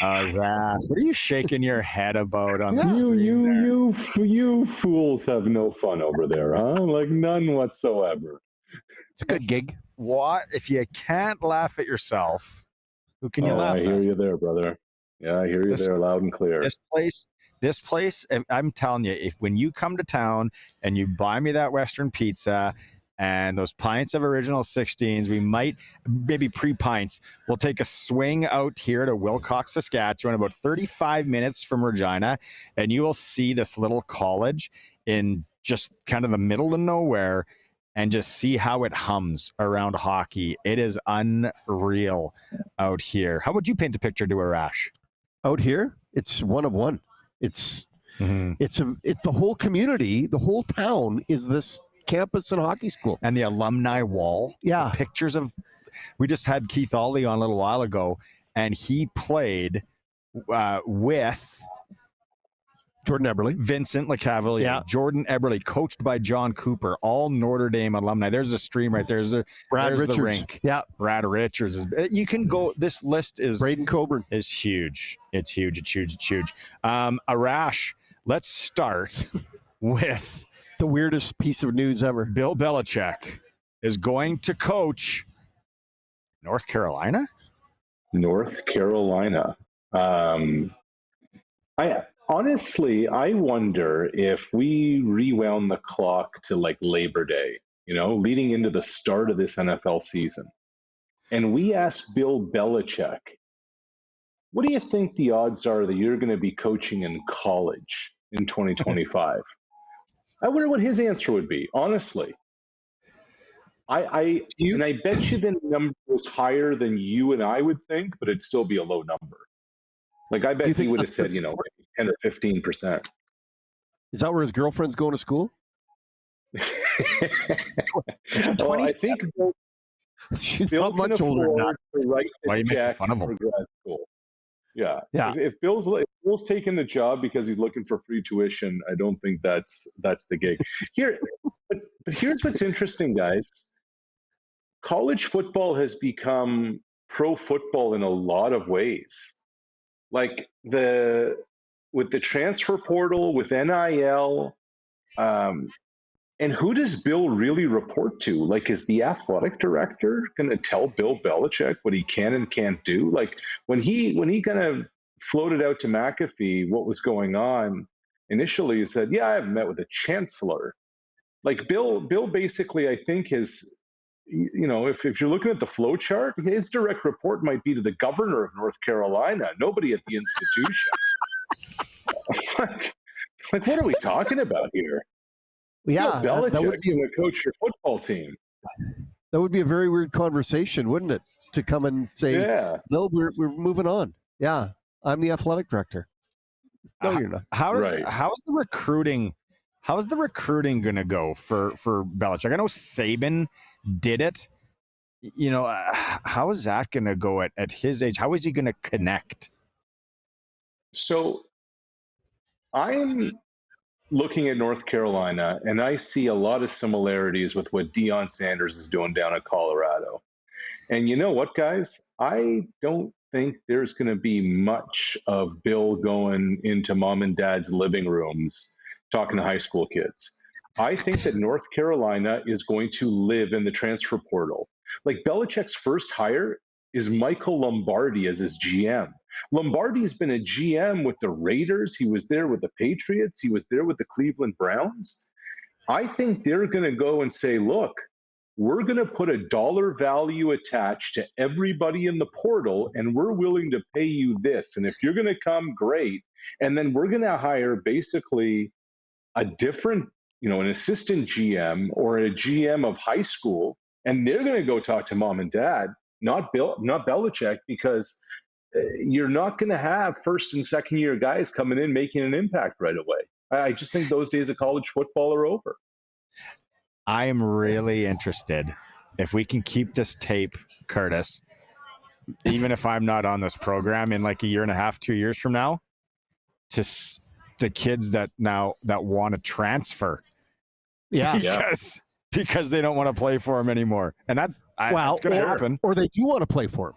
Zach, what are you shaking your head about on the You fools have no fun over there, huh? Like none whatsoever. It's a good gig. What if you can't laugh at yourself? Who can you laugh I at? hear you there, brother. Yeah, I hear you there loud and clear. This place, I'm telling you, if when you come to town and you buy me that Western pizza and those pints of original 16s, we might, maybe pre-pints, we'll take a swing out here to Wilcox, Saskatchewan, about 35 minutes from Regina, and you will see this little college in just kind of the middle of nowhere and just see how it hums around hockey. It is unreal out here. How would you paint a picture to Arash? Out here, it's one of one. It's the whole community, the whole town is this campus and hockey school. And the alumni wall. Yeah. The pictures of, we just had Keith Ollie on a little while ago, and he played with Jordan Eberle, Vincent LeCavalier, Jordan Eberle, coached by John Cooper, all Notre Dame alumni. There's a stream right there. Brad Richards. The rink. Yeah. Brad Richards. You can go, this list is... Braden Coburn. Is huge. It's huge. Arash, let's start with... the weirdest piece of news ever. Bill Belichick is going to coach North Carolina? North Carolina. Honestly, I wonder if we rewound the clock to like Labor Day, leading into the start of this NFL season. And we asked Bill Belichick, what do you think the odds are that you're going to be coaching in college in 2025? I wonder what his answer would be, honestly. I bet you the number was higher than you and I would think, but it'd still be a low number. Like, I bet he would have said, 10 or 15%. Is that where his girlfriend's going to school? Well, I think she's Bill not much older than that. to write the check for grad school. Yeah. If Bill's taking the job because he's looking for free tuition, I don't think that's the gig. But here's what's interesting, guys. College football has become pro football in a lot of ways. Like with the transfer portal, with NIL, and who does Bill really report to? Like, is the athletic director going to tell Bill Belichick what he can and can't do? Like, when he kind of floated out to McAfee what was going on initially, he said, "Yeah, I've met with the chancellor." Like, Bill basically, I think, is, if you're looking at the flow chart, his direct report might be to the governor of North Carolina, nobody at the institution. like, what are we talking about here? Yeah, Belichick that would be going to coach your football team. That would be a very weird conversation, wouldn't it? To come and say, "No, we're moving on." Yeah, I'm the athletic director. No, you're not. How's the recruiting? How's the recruiting going to go for Belichick? I know Saban did it. How is that going to go at his age? How is he going to connect? So I'm looking at North Carolina, and I see a lot of similarities with what Deion Sanders is doing down at Colorado. And you know what, guys? I don't think there's going to be much of Bill going into mom and dad's living rooms talking to high school kids. I think that North Carolina is going to live in the transfer portal. Like, Belichick's first hire is Michael Lombardi as his GM. Lombardi's been a GM with the Raiders. He was there with the Patriots. He was there with the Cleveland Browns. I think they're going to go and say, look, we're going to put a dollar value attached to everybody in the portal, and we're willing to pay you this. And if you're going to come, great. And then we're going to hire basically a different, an assistant GM or a GM of high school, and they're going to go talk to mom and dad, not Belichick, because you're not going to have first and second year guys coming in making an impact right away. I just think those days of college football are over. I am really interested if we can keep this tape, Curtis, even if I'm not on this program in like a year and a half, 2 years from now, to the kids that want to transfer. Yeah. Because they don't want to play for him anymore. And that's going to happen. Or they do want to play for him.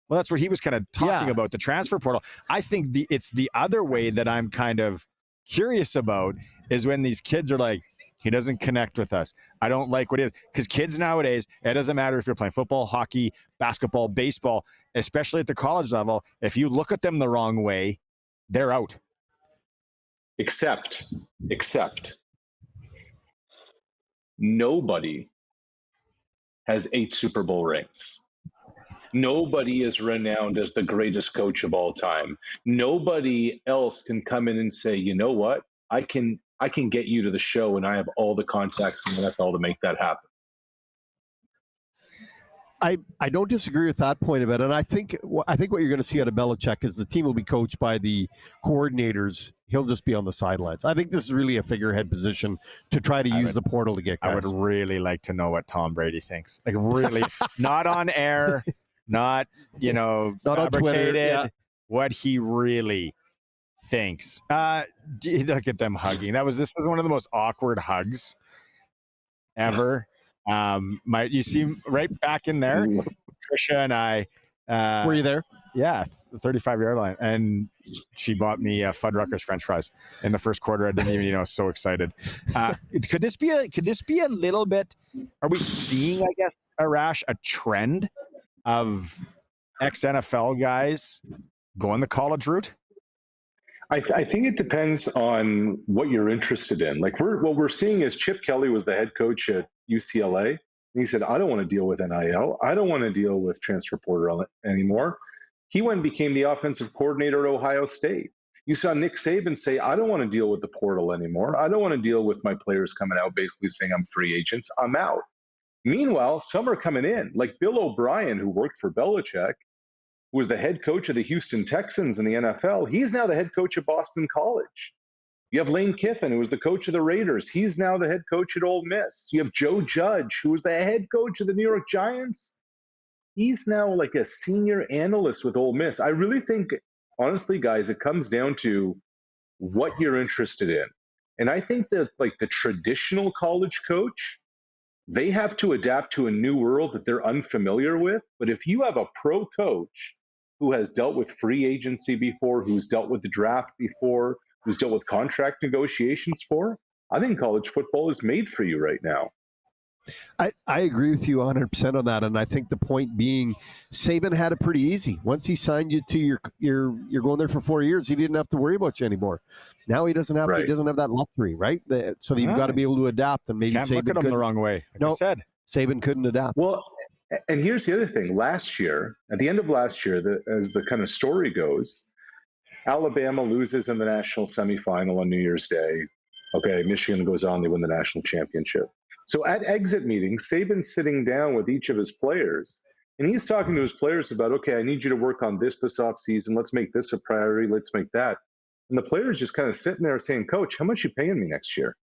Well, that's what he was kind of talking about, the transfer portal. I think it's the other way that I'm kind of curious about is when these kids are like, he doesn't connect with us. I don't like what it is. Because kids nowadays, it doesn't matter if you're playing football, hockey, basketball, baseball, especially at the college level, if you look at them the wrong way, they're out. Except nobody has 8 Super Bowl rings. Nobody is renowned as the greatest coach of all time. Nobody else can come in and say, you know what, I can get you to the show, and I have all the contacts in the NFL to make that happen. I don't disagree with that point of it, and I think what you're going to see out of Belichick is the team will be coached by the coordinators. He'll just be on the sidelines. I think this is really a figurehead position to try to use the portal to get guys. I would really like to know what Tom Brady thinks. Like, really, not on air, not not fabricated, on Twitter, what he really thinks. Look at them hugging. This was one of the most awkward hugs ever. You see right back in there, Trisha and I. Were you there? Yeah, the 35-yard line, and she bought me Fuddruckers French fries in the first quarter. I didn't even, I was so excited. Could this be a little bit? Are we seeing, I guess, Arash, a trend of ex-NFL guys going the college route? I think it depends on what you're interested in. Like what we're seeing is Chip Kelly was the head coach at UCLA. And he said, I don't want to deal with NIL. I don't want to deal with transfer portal anymore. He went and became the offensive coordinator at Ohio State. You saw Nick Saban say, I don't want to deal with the portal anymore. I don't want to deal with my players coming out basically saying I'm free agents. I'm out. Meanwhile, some are coming in, like Bill O'Brien, who worked for Belichick, who was the head coach of the Houston Texans in the NFL. He's now the head coach of Boston College. You have Lane Kiffin, who was the coach of the Raiders. He's now the head coach at Ole Miss. You have Joe Judge, who was the head coach of the New York Giants. He's now like a senior analyst with Ole Miss. I really think, honestly, guys, it comes down to what you're interested in. And I think that like the traditional college coach, they have to adapt to a new world that they're unfamiliar with. But if you have a pro coach who has dealt with free agency before, who's dealt with the draft before, who's dealt with contract negotiations for, I think college football is made for you right now. I agree with you 100% on that, and I think the point being, Saban had it pretty easy. Once he signed you to you're going there for 4 years, he didn't have to worry about you anymore. Now he doesn't have to, he doesn't have that luxury, right? So you've got to be able to adapt, and maybe Can't Saban look at him the wrong way. Like I said, Saban couldn't adapt. Well, and here's the other thing. Last year, at the end of last year, as the kind of story goes, Alabama loses in the national semifinal on New Year's Day. Okay, Michigan goes on, they win the national championship. So at exit meetings, Saban's sitting down with each of his players, and he's talking to his players about, okay, I need you to work on this offseason. Let's make this a priority. Let's make that. And the players just kind of sitting there saying, Coach, how much are you paying me next year?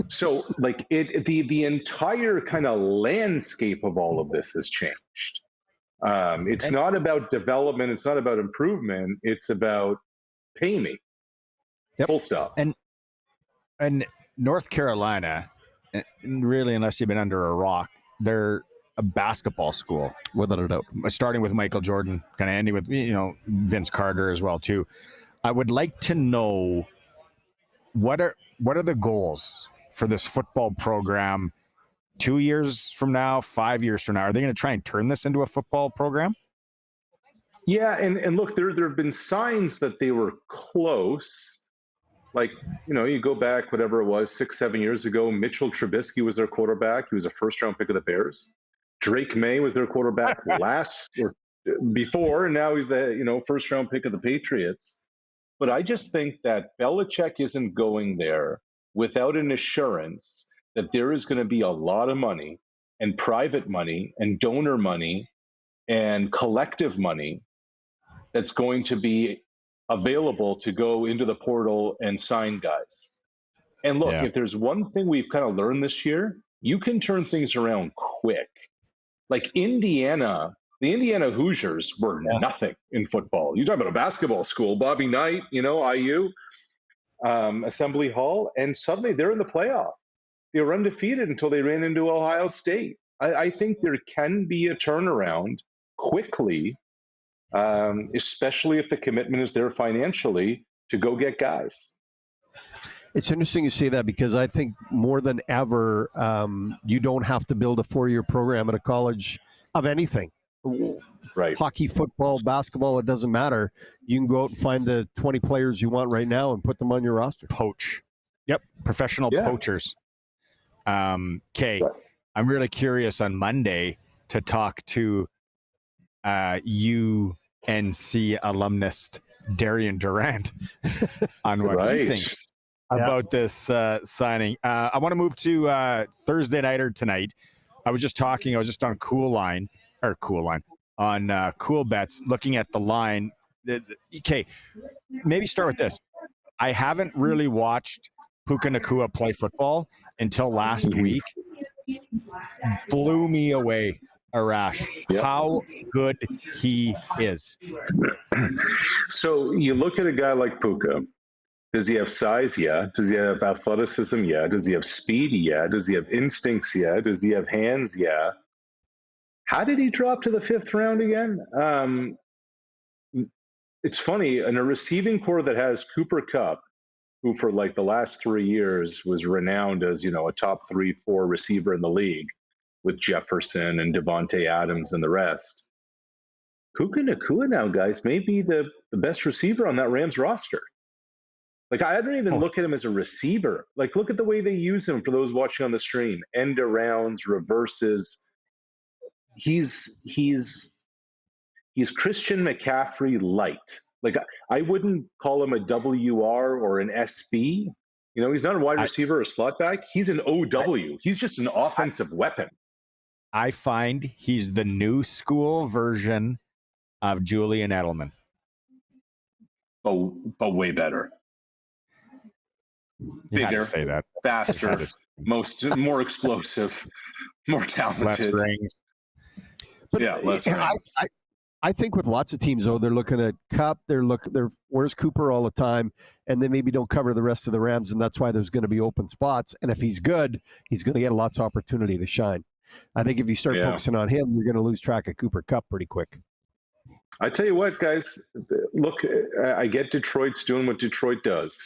So like the entire kind of landscape of all of this has changed. It's not about development. It's not about improvement. It's about pay me. Full stop. And North Carolina, really, unless you've been under a rock, they're a basketball school, without a doubt. Starting with Michael Jordan, kind of ending with Vince Carter as well too. I would like to know what are the goals for this football program 2 years from now, 5 years from now? Are they going to try and turn this into a football program? Yeah, and look, there have been signs that they were close. Like, you go back, whatever it was, 6-7 years ago, Mitchell Trubisky was their quarterback. He was a first-round pick of the Bears. Drake May was their quarterback before, and now he's the first-round pick of the Patriots. But I just think that Belichick isn't going there without an assurance that there is going to be a lot of money and private money and donor money and collective money that's going to be available to go into the portal and sign guys. And look, if there's one thing we've kind of learned this year, you can turn things around quick. Like the Indiana Hoosiers were nothing in football. You talk about a basketball school, Bobby Knight, IU, Assembly Hall, and suddenly they're in the playoff. They were undefeated until they ran into Ohio State. I think there can be a turnaround quickly, especially if the commitment is there financially to go get guys. It's interesting you say that because I think more than ever, you don't have to build a 4-year program at a college of anything. Right. Hockey, football, basketball, it doesn't matter. You can go out and find the 20 players you want right now and put them on your roster. Poach. Yep. Professional poachers. Okay. Right. I'm really curious on Monday to talk to UNC alumnus Darian Durant on what he thinks about this signing. I want to move to Thursday night or tonight. I was just on Cool Bets, looking at the line. Okay, maybe start with this. I haven't really watched Puka Nacua play football until last week. Blew me away, Arash. Yep. How good he is. So you look at a guy like Puka. Does he have size? Yeah. Does he have athleticism? Yeah. Does he have speed? Yeah. Does he have instincts? Yeah. Does he have hands? Yeah. How did he drop to the 5th round again? It's funny, in a receiving core that has Cooper Kupp, who for like the last 3 years was renowned as, a top 3-4 receiver in the league with Jefferson and Devontae Adams and the rest. Puka Nacua now, guys, may be the best receiver on that Rams roster. Like, I don't even look at him as a receiver. Like, look at the way they use him for those watching on the stream. End arounds, reverses. He's Christian McCaffrey light. Like, I wouldn't call him a WR or an SB. He's not a wide receiver or a slot back. He's an OW. He's just an offensive weapon. I find he's the new school version of Julian Edelman. But way better. Bigger, say that. Faster, more explosive, more talented. Less rings. But less rings. I think with lots of teams, though, they're looking at Kupp. They're where's Cooper all the time, and they maybe don't cover the rest of the Rams, and that's why there's going to be open spots. And if he's good, he's going to get lots of opportunity to shine. I think if you start focusing on him, you're going to lose track of Cooper Kupp pretty quick. I tell you what, guys, look, I get Detroit's doing what Detroit does,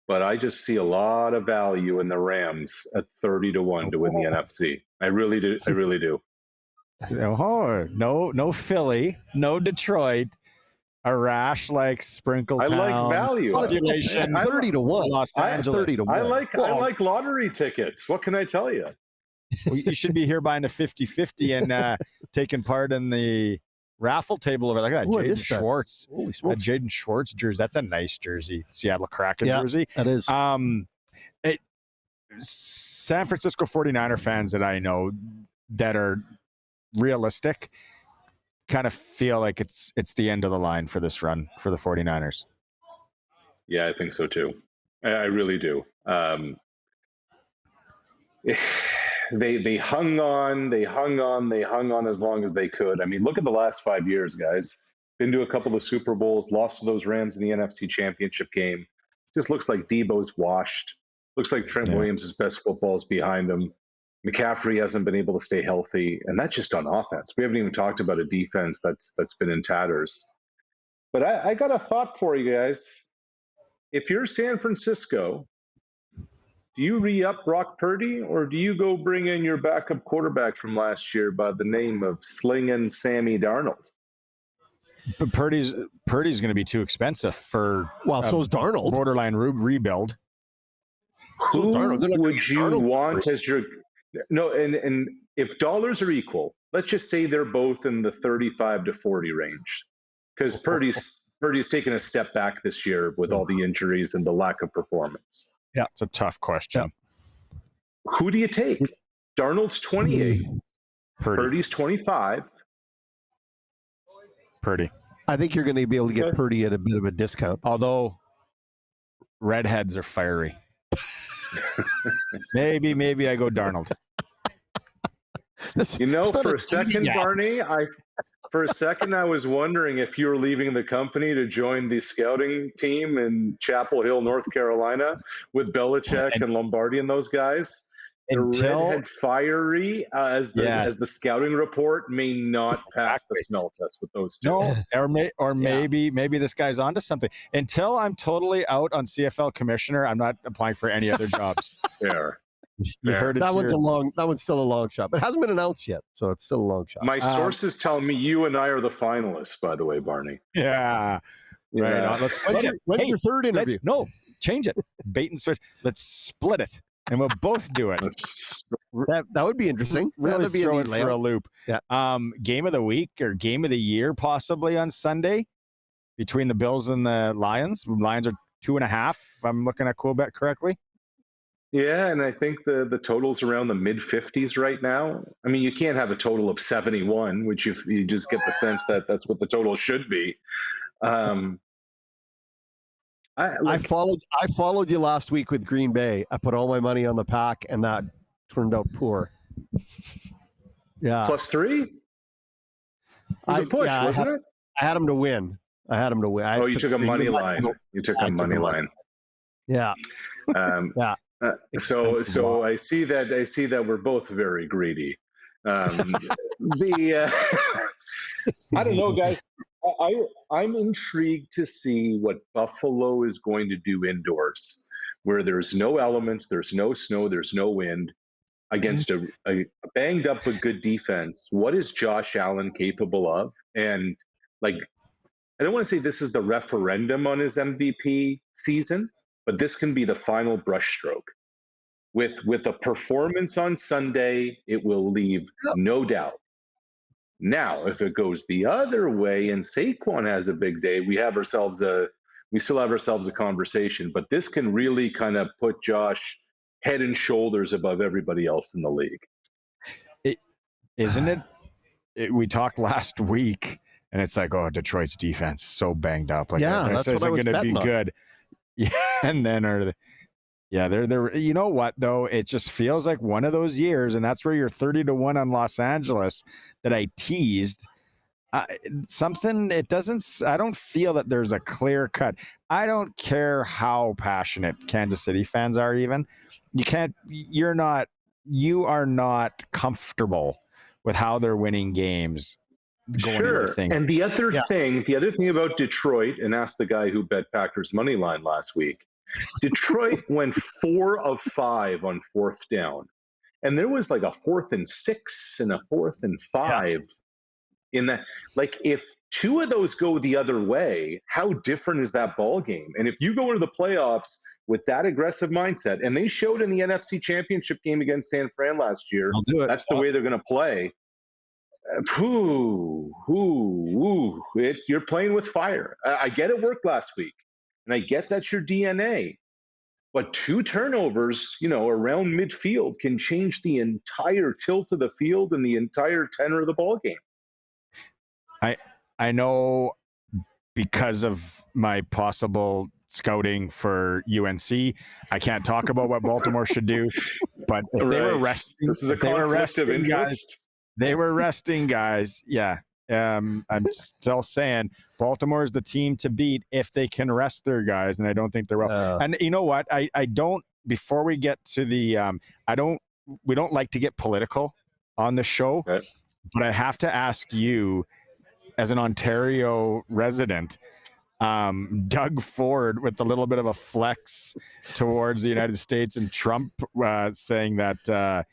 but I just see a lot of value in the Rams at 30-1 to win the NFC. I really do. I really do. No Philly, no Detroit. Arash like Sprinkle Town. I like value. Population 30-1. Los Angeles. 30-1. I like lottery tickets. What can I tell you? Well, you should be here buying a 50-50 and taking part in the raffle table over there. Look at that, Jaden Schwartz. Holy smokes. Jaden Schwartz jersey. That's a nice jersey. Seattle Kraken jersey. That is. San Francisco 49er fans that I know that are realistic kind of feel like it's the end of the line for this run for the 49ers. Yeah, I think so too. I really do. They hung on as long as they could. I mean, look at the last 5 years, guys. Been to a couple of Super Bowls, lost to those Rams in the NFC Championship game. Just looks like Debo's washed. Looks like Trent Williams' best football is behind him. McCaffrey hasn't been able to stay healthy, and that's just on offense. We haven't even talked about a defense that's been in tatters. But I got a thought for you guys. If you're San Francisco, do you re-up Brock Purdy, or do you go bring in your backup quarterback from last year by the name of Slingin' Sammy Darnold? But Purdy's going to be too expensive for so's Darnold. Borderline rebuild. Who would you want as your – no, and if dollars are equal, let's just say they're both in the 35 to 40 range, because Purdy's taken a step back this year with all the injuries and the lack of performance. Yeah, it's a tough question. Yeah. Who do you take? Darnold's 28. Purdy's 25. Purdy. I think you're going to be able to get Purdy at a bit of a discount. Although redheads are fiery. maybe I go Darnold. For a second, Barney, I was wondering if you were leaving the company to join the scouting team in Chapel Hill, North Carolina, with Belichick and Lombardi and those guys. redhead fiery as the scouting report may not pass the smell test with those two. No, maybe this guy's onto something. Until I'm totally out on CFL commissioner, I'm not applying for any other jobs. Fair. You heard it. That one's still a long shot, but it hasn't been announced yet, so it's still a long shot. My sources tell me you and I are the finalists, by the way, Barney. Yeah. Right. When's your third interview? No, change it. Bait and switch. Let's split it, and we'll both do it. That would be interesting. Really be throw it for a loop. Yeah. Game of the week or game of the year possibly on Sunday between the Bills and the Lions. Lions are 2.5. If I'm looking at Coolbet correctly. Yeah, and I think the total's around the mid-50s right now. I mean, you can't have a total of 71, which you just get the sense that that's what the total should be. I followed you last week with Green Bay. I put all my money on the Pack, and that turned out poor. Yeah, +3. It was a push, wasn't it? I had them to win. You took a money line. You took a money line. Yeah. Yeah. So I see that we're both very greedy. I don't know, guys. I'm intrigued to see what Buffalo is going to do indoors, where there's no elements, there's no snow, there's no wind, against a banged up but good defense. What is Josh Allen capable of? And I don't want to say this is the referendum on his MVP season, but this can be the final brushstroke. With a performance on Sunday, it will leave no doubt. Now, if it goes the other way and Saquon has a big day, we still have ourselves a conversation. But this can really kind of put Josh head and shoulders above everybody else in the league. Isn't it? We talked last week, and it's like, oh, Detroit's defense so banged up. That's what I was going to be on. good. Yeah, and then they're. You know what though? It just feels like one of those years, and that's where you're 30-1 on Los Angeles that I teased. Something it doesn't. I don't feel that there's a clear cut. I don't care how passionate Kansas City fans are. Even you can't. You are not comfortable with how they're winning games. Sure. And the other thing about Detroit, and ask the guy who bet Packers money line last week. Detroit went 4 of 5 on 4th down, and there was like a 4th and 6 and a 4th and 5 in that. Like, if 2 of those go the other way, how different is that ball game? And if you go into the playoffs with that aggressive mindset, and they showed in the NFC Championship game against San Fran last year, that's the way they're going to play. You're playing with fire. I get it worked last week, and I get that's your DNA, but 2 turnovers, around midfield can change the entire tilt of the field and the entire tenor of the ball game. I know because of my possible scouting for UNC, I can't talk about what Baltimore should do, but if they were resting, this is a conflict of interest. They were resting guys. Yeah. I'm still saying Baltimore is the team to beat if they can rest their guys, and I don't think they will. And you know what? I don't. Before we get to the, we don't like to get political on the show, but I have to ask you, as an Ontario resident, Doug Ford with a little bit of a flex towards the United States, and Trump saying that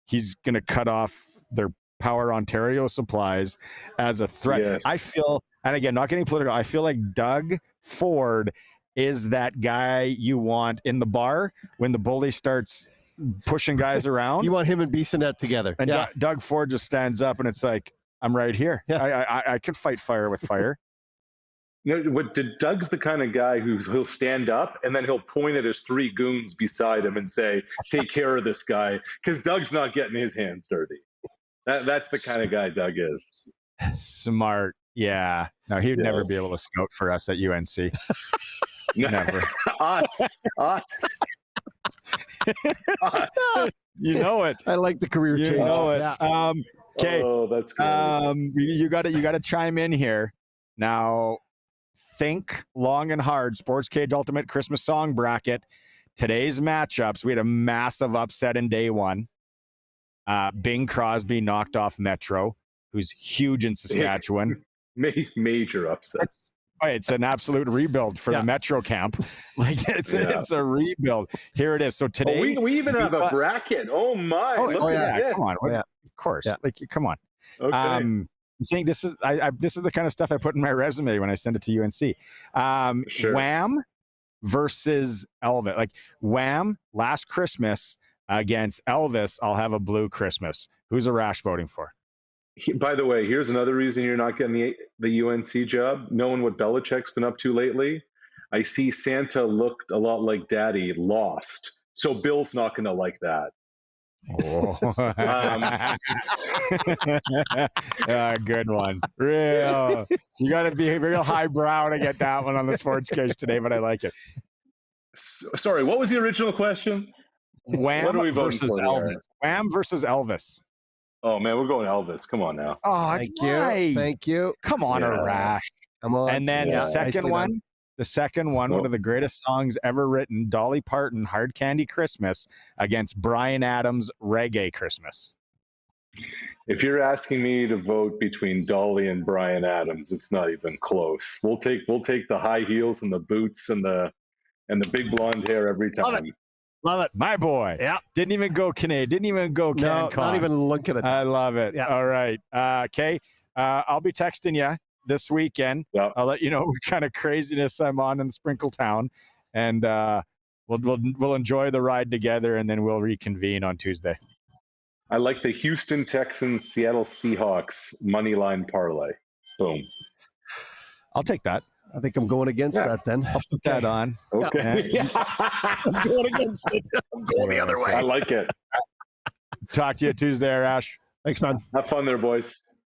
he's going to cut off their Power Ontario supplies as a threat. Yes. I feel, and again, not getting political, I feel like Doug Ford is that guy you want in the bar when the bully starts pushing guys around. You want him and Bissonnette together. And Doug Ford just stands up, and it's like, I'm right here. Yeah. I could fight fire with fire. Doug's the kind of guy he'll stand up and then he'll point at his 3 goons beside him and say, take care of this guy, because Doug's not getting his hands dirty. That's the kind of guy Doug is. Smart. Yeah. No, he would never be able to scout for us at UNC. Never. Us. You know it. I like the career change. You know it. Okay. Oh, that's great. You got to chime in here. Now, think long and hard. Sports Cage Ultimate Christmas Song Bracket. today's matchups, we had a massive upset in day one. Bing Crosby knocked off Metro, who's huge in Saskatchewan. Major upset. It's an absolute rebuild for the Metro camp. Like it's a rebuild. Here it is. So today we even have a bracket. Oh my! Look at this. Come on, of course. Yeah. Like come on. Okay. I think this is this is the kind of stuff I put in my resume when I send it to UNC. Sure. Wham versus Elvis. Like Wham last Christmas against Elvis. I'll have a blue Christmas. Who's Arash voting for? By the way, here's another reason you're not getting the UNC job. Knowing what Belichick's been up to lately, I see Santa looked a lot like Daddy lost. So Bill's not going to like that. Oh. Good one. Real. You got to be real highbrow to get that one on the sports case today, but I like it. Sorry, what was the original question? Wham versus Elvis. Wham versus Elvis. Oh man, we're going Elvis. Come on now. Oh, Thank you. Come on, Arash. Come on. And then the second one, one of the greatest songs ever written, Dolly Parton, Hard Candy Christmas, against Bryan Adams, Reggae Christmas. If you're asking me to vote between Dolly and Bryan Adams, it's not even close. We'll take the high heels and the boots and the big blonde hair every time. Love it. My boy. Yeah. Didn't even go Canadian. Didn't even go CanCon. No, not even looking at that. I love it. Yeah. All right. Okay. I'll be texting you this weekend. Yeah. I'll let you know what kind of craziness I'm on in Sprinkle Town. And we'll enjoy the ride together, and then we'll reconvene on Tuesday. I like the Houston Texans, Seattle Seahawks money line parlay. Boom. I'll take that. I think I'm going against that then. I'll put that on. Okay. I'm going against it. I'm going the other way. I like it. Talk to you Tuesday, Arash. Thanks, man. Have fun there, boys.